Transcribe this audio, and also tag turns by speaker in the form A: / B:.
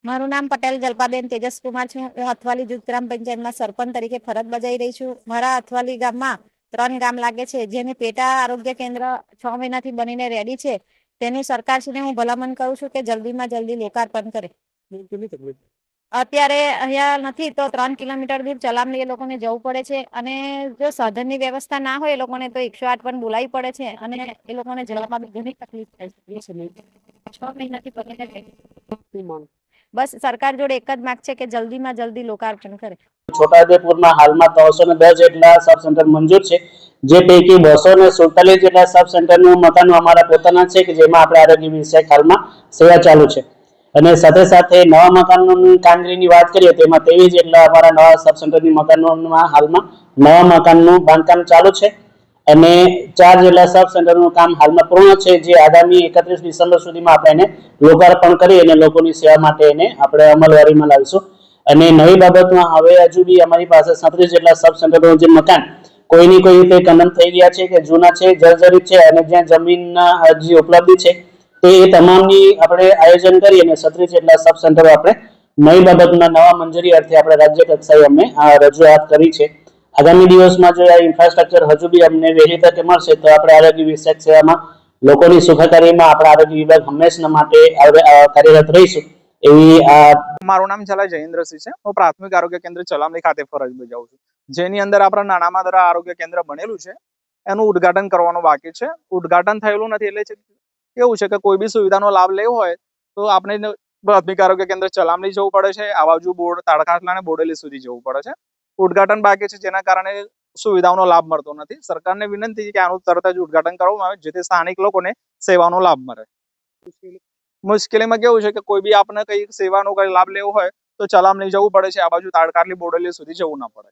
A: મારું નામ પટેલ જલ્પાબેન તેજસકુમાર છે। હું અથવાલી જૂથ ગ્રામ પંચાયતમાં સરપંચ તરીકે ફરજ બજાવી રહી છું। મારા અથવાલી ગામમાં 3 ગામ લાગે છે, જેની પેટા આરોગ્ય કેન્દ્ર 6 મહિનાથી બનીને રેડી છે। તેની સરકારશ્રીને હું ભલામણ કરું છું કે જલ્દીમાં જલ્દી લોકાર્પણ કરે। અત્યારે અહીંયા નથી તો 3 કિલોમીટર દૂર ચલામલી એ લોકોને જવું પડે છે, અને જો સાધનની વ્યવસ્થા ના હોય એ લોકોને તો 108 પણ બોલાવી પડે છે, અને એ લોકોને જવામાં ઘણી તકલીફ થાય છે। 6 મહિનાથી બનીને રેડી બસ સરકાર જોડે એક જ માંગ છે કે જલ્દીમાં જલ્દી લોકાર્પણ કરે।
B: છોટાઉદેપુરમાં હાલમાં 310 જેટલા સબ સેન્ટર મંજૂર છે, જે પૈકી 247 જેટલા સબ સેન્ટરનું મકાનો અમારા પોતાના છે કે જેમાં આપણે આરોગ્ય વિષયક હાલમાં સેવા ચાલુ છે। અને સાથે સાથે નવા મકાનોની કામગીરીની વાત કરીએ તો એમાં 23 જેટલા અમારા નવા સબ સેન્ટરની મકાનોમાં હાલમાં નવા મકાનનું બાંધકામ ચાલુ છે, અને 4 જેટલા સબ સેન્ટરનું કામ હાલમાં પૂર્ણ છે, જે આગામી 31 ડિસેમ્બર સુધીમાં આપણે એને લોકાર્પણ કરી અને લોકોની સેવા માટે એને આપણે અમલવારીમાં લાવીશું। અને નવી બાબતમાં હવે હજુ બી અમારી પાસે 37 જેટલા સબ સેન્ટરનું જે મકાન કોઈની કોઈ રીતે કલમ થઈ ગયા છે કે જૂના છે, જર્જરિત છે, અને જ્યાં જમીનના જે ઉપલબ્ધિ છે તે તમામની આપણે આયોજન કરી અને 36 જેટલા સબ સેન્ટરો આપણે નવી બાબતમાં નવા મંજૂરી અર્થે આપણે રાજ્ય કક્ષાએ અમે આ રજૂઆત કરી છે। આગામી દિવસમાં જો આ ઇન્ફ્રાસ્ટ્રક્ચર હજુ બી અમને વહેલી તકે મળશે તો આપણે આરોગ્ય વિષયક સેવામાં લોકોની સુખાકારીમાં આપણા આરોગ્ય વિભાગ હંમેશા માટે કાર્યરત રહીશું એવી
C: મારું નામ ઝાલા જયેન્દ્રસિંહ છે। હું પ્રાથમિક આરોગ્ય કેન્દ્ર ચલામલી ખાતે ફરજ બજાવું છું, જેની અંદર આપણા નાના માદરા આરોગ્ય કેન્દ્ર બનેલું છે, એનું ઉદ્ઘાટન કરવાનું બાકી છે। ઉદ્ઘાટન થયેલું નથી એટલે કેવું છે કે કોઈ બી સુવિધાનો લાભ લેવો હોય તો આપણે પ્રાથમિક આરોગ્ય કેન્દ્ર ચલામલી જવું પડે છે, આ બાજુ તાડકાસલા અને બોડેલી સુધી જવું પડે છે। ઉદ્ઘાટન બાકી છે, જેના કારણે સુવિધાઓનો લાભ મળતો નથી। સરકારને વિનંતી છે કે આનું તરત જ ઉદ્ઘાટન કરવામાં આવે, જેથી સ્થાનિક લોકોને સેવાનો લાભ મળે। મુશ્કેલીમાં કેવું છે કે કોઈ બી આપણે કઈ સેવાનો કઈ લાભ લેવો હોય તો ચલામલી જવું પડે છે, આ બાજુ તાડકાસલી બોડેલી સુધી જવું ના પડે।